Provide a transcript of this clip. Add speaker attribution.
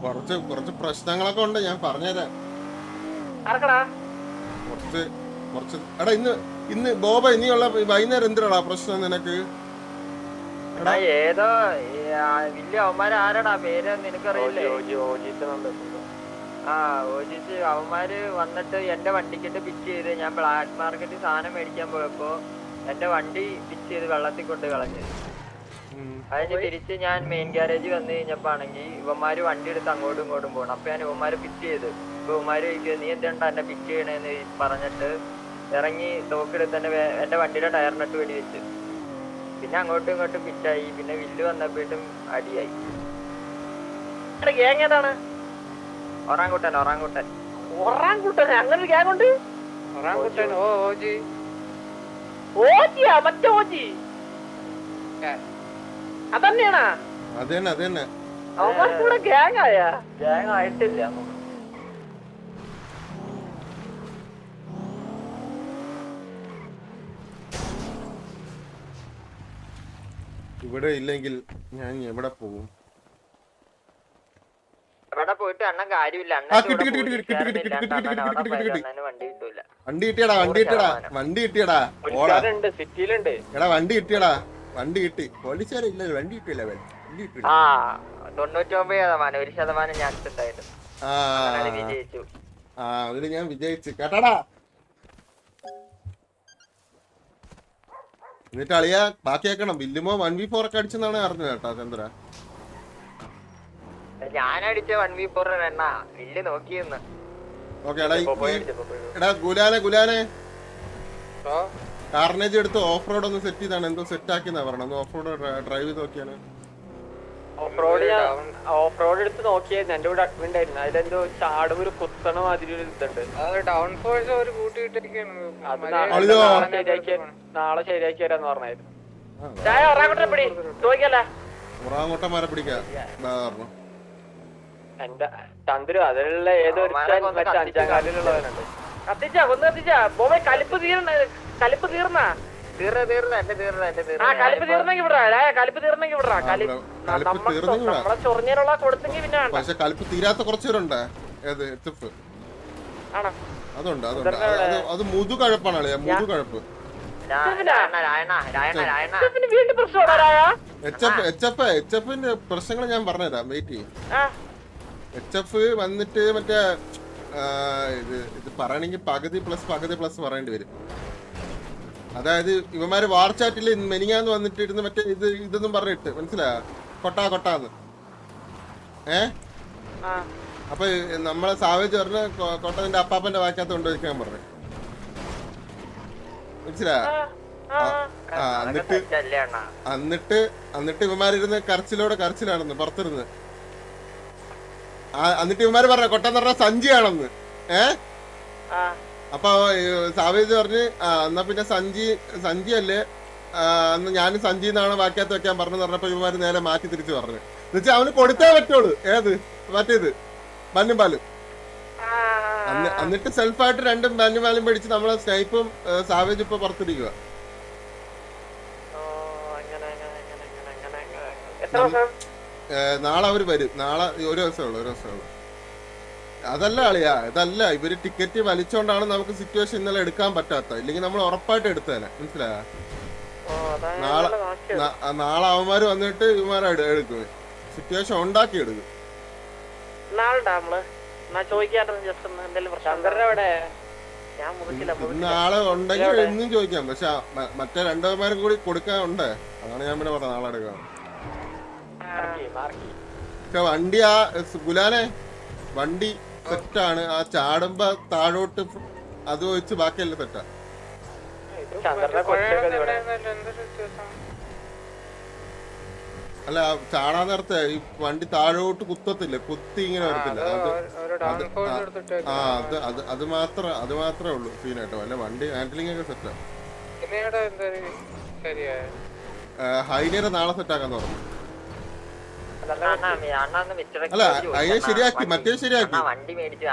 Speaker 1: കുറച്ച് കുറച്ച് പ്രശ്നങ്ങളൊക്കെ ഉണ്ട്, ഞാൻ പറഞ്ഞുതരാം. കുറച്ച് കുറച്ച് എടാ ഇന്ന് ബോബ ഇനിയുള്ള വൈകുന്നേരം എന്തിനാടാ പ്രശ്നം നിനക്ക്?
Speaker 2: ഏതോ വലിയ അവന്മാര് ആരാടാ പേര് നിനക്കറിയില്ലേ? ആ ഓജിച്ച് അവന്മാര് വന്നിട്ട് എന്റെ വണ്ടിക്കിട്ട് പിച്ച് ചെയ്ത് ഞാൻ ബ്ലാക്ക് മാർക്കറ്റിൽ സാധനം മേടിക്കാൻ പോയപ്പോ എന്റെ വണ്ടി പിച്ച് ചെയ്ത് വെള്ളത്തിൽ കൊണ്ട് കളഞ്ഞു. അതിന് തിരിച്ച് ഞാൻ മെയിൻ ഗ്യാരേജ് വന്നു കഴിഞ്ഞപ്പോ ആണെങ്കിൽ ഇവന്മാര് വണ്ടി എടുത്ത് അങ്ങോട്ടും ഇങ്ങോട്ടും പോകണം. അപ്പൊ ഞാൻ ഇവന്മാരെ പിച്ച് ചെയ്ത് ഇപ്പൊ ഇവന്മാര് ചോദിക്കുക നീ എന്താ എന്നെ പിച്ച് ചെയ്യണേന്ന് പറഞ്ഞിട്ട് ഇറങ്ങി തോക്കെടുത്ത് എന്റെ വണ്ടിയുടെ ടയറിനിട്ട് വെടി വെച്ച്. പിന്നെ അങ്ങോട്ടും ഇങ്ങോട്ടും പിച്ചായി. പിന്നെ വില്ല് വന്നപ്പോഴും അടിയായി. ഗ്യാങ് ഏതാണ്? ഒറാങ്കുട്ടൻ. അങ്ങനെ ഗ്യാങ് ഉണ്ട്. ഓജിയാ മറ്റേ ഓജി അതന്നെയാണാ?
Speaker 1: അതന്നെ
Speaker 2: അവന്മാർക്കൂടെ ഗ്യാങ് ആയാ? ഗ്യാങ് ആയിട്ടില്ല.
Speaker 1: ഇവിടെ ഇല്ലെങ്കിൽ ഞാൻ എവിടെ പോകും?
Speaker 2: ഇവിടെ പോയിട്ട് അണ്ണൻ കാര്യമില്ല.
Speaker 1: വണ്ടി കിട്ടിയടാ എടാ വണ്ടി കിട്ടിയടാ. വണ്ടി കിട്ടി. പോലീസുകാരില്ല, വണ്ടി കിട്ടിയില്ല.
Speaker 2: 99% ചാൻസ് ഉണ്ടായിരുന്നു.
Speaker 1: അതില് ഞാൻ വിജയിച്ചു കേട്ടാടാ. എന്നിട്ട് അളിയാ ബാക്കിയാക്കണം. ബില്ലുമോ 1v4 ഒക്കെ അടിച്ചെന്നാണ് അറിഞ്ഞത് കേട്ടാ ചന്ദ്ര.
Speaker 2: ഞാനടിച്ച 1v4 എണ്ണ വില്ല് നോക്കിയെന്ന്.
Speaker 1: ഓക്കെ എടാ ഗുലാനെ കാർണേജ് എടുത്ത് ഓഫ് റോഡ് ഒന്ന് സെറ്റ് ചെയ്താണ്. എന്തോ സെറ്റ് ആക്കിയെന്നാ പറഞ്ഞത്. ഒന്ന് ഓഫ് റോഡ് ഡ്രൈവ് ചെയ്ത് നോക്കിയാണ്.
Speaker 2: ഓഫ് റോഡ് എടുത്ത് നോക്കിയായിരുന്നു. എന്റെ കൂടെ അഡ്മിൻ ആയിരുന്നു. അതിലെന്തോ ചാടും ഒരു കുത്തണ മാതിരി ഒരു ഇതുണ്ട്.
Speaker 3: ഡൗൺ ഫോഴ്സ് ഒരു കൂട്ടിയിട്ടിരിക്കുകയാണ്.
Speaker 2: നാളെ ശരിയാക്കി വരാന്ന് പറഞ്ഞായിരുന്നു.
Speaker 1: ഉറാങ്ങോട്ടന്മാരെ പിടിക്കാം.
Speaker 2: എന്റെ ചന്ദ്രു അതിലുള്ള ഏതോ അഞ്ചാം കാലിലുള്ളവനുണ്ട്. കത്തിച്ചാ കൊന്ന് കത്തിച്ചാ ബോബെ കലിപ്പ് തീർന്ന കലിപ്പ് തീർന്ന കലിപ്പ് തീർന്നെങ്കിൽ വിടാ. കലിപ്പ് തീർന്നെങ്കിൽ വിടാ. നമ്മളെ ചൊറിഞ്ഞിലുള്ള കൊടുത്തെങ്കിൽ പിന്നെ
Speaker 1: പക്ഷെ കലിപ്പ് തീരാത്ത കുറച്ചുപേരുണ്ട്. അതുണ്ട് അത് മുതുകഴപ്പാണ് അളിയാ. മുതുകഴപ്പ് HFന്റെ പ്രശ്നങ്ങൾ ഞാൻ പറഞ്ഞുതരാം. വെയിറ്റ് ചെയ്യും. HF വന്നിട്ട് മറ്റേ ഇത് പറയണെങ്കിൽ പകുതി പ്ലസ് പറയേണ്ടി വരും. അതായത് ഇവന്മാര് വാർച്ചാറ്റില് മെനിങ്ങാന്ന് വന്നിട്ട് ഇരുന്ന് മറ്റേ ഇതൊന്നും പറഞ്ഞിട്ട് മനസ്സിലാ കൊട്ടാന്ന് അപ്പൊ നമ്മളെ സാവേജ് പറഞ്ഞ കൊട്ടതിന്റെ അപ്പാപ്പന്റെ വാക്കകത്ത് കൊണ്ടുവയ്ക്കാൻ പറഞ്ഞു. മനസ്സിലാ? എന്നിട്ട് ഇവന്മാരിരുന്ന് കരച്ചിലാണെന്ന് പുറത്തിരുന്ന്. എന്നിട്ട് ഇവന്മാര് പറഞ്ഞ കൊട്ടെന്ന് പറഞ്ഞ സഞ്ചിയാണെന്ന്. അപ്പൊ സാവേജ് പറഞ്ഞ് എന്നാ പിന്നെ സഞ്ചി അല്ലേ, അന്ന് ഞാനും സഞ്ചി എന്നാണ് വാക്യത്ത് വെക്കാൻ പറഞ്ഞു പറഞ്ഞപ്പോ ഇവന്മാര് നേരെ മാറ്റി തിരിച്ചു പറഞ്ഞു. എന്നുവെച്ചാൽ അവന് കൊടുത്തേ പറ്റുള്ളൂ. മറ്റേത് ബന്നും പാലും. എന്നിട്ട് സെൽഫായിട്ട് 2 ബന്നും പാലും മേടിച്ച് നമ്മളെ സ്നൈപ്പും സാവേജ് ഇപ്പൊ പുറത്തിരിക്കുക. നാളെ അവര് വരും. നാളെ ഒരു ദിവസമേ ഉള്ളൂ. അതല്ല അളിയാ, ഇതല്ല ഇവര് ടിക്കറ്റ് വലിച്ചോണ്ടാണ് നമുക്ക് സിറ്റുവേഷൻ ഇന്നലെ എടുക്കാൻ പറ്റാത്ത. ഇല്ലെങ്കിൽ നമ്മൾ ഉറപ്പായിട്ട് എടുത്തേനെ. മനസ്സിലായോ? നാളെ അവന്മാര് വന്നിട്ട് ഇവന്മാരെ എടുക്കും. സിറ്റുവേഷൻ ഉണ്ടാക്കി എടുക്കും. നാളെ ഉണ്ടെങ്കിൽ എന്നും ചോദിക്കാം. പക്ഷെ മറ്റേ 2 കൂടി കൊടുക്കാൻ ഉണ്ട്. അതാണ് ഞാൻ പിന്നെ പറഞ്ഞത് നാളെ എടുക്കാം. പക്ഷെ വണ്ടി ഗുലാനെ വണ്ടി സെറ്റാണ്. ആ ചാടുമ്പോ താഴോട്ട് അത് വെച്ച് ബാക്കിയല്ല സെറ്റാ. അല്ല ചാടാൻ നേരത്തെ ഈ വണ്ടി താഴോട്ട് കുത്തത്തില്ല, കുത്തി ഇങ്ങനെ വരത്തില്ല. അത് മാത്രമേ ഉള്ളൂ സീനായിട്ടോ. അല്ല വണ്ടി ഹാൻഡിലിംഗ് ഒക്കെ സെറ്റാ. ഹൈനേര നാളെ സെറ്റാക്കാന്ന് പറഞ്ഞു. അല്ല അതിനെ ശരിയാക്കി, മറ്റേ ശരിയാക്കി.
Speaker 2: വണ്ടി മേടിച്ചു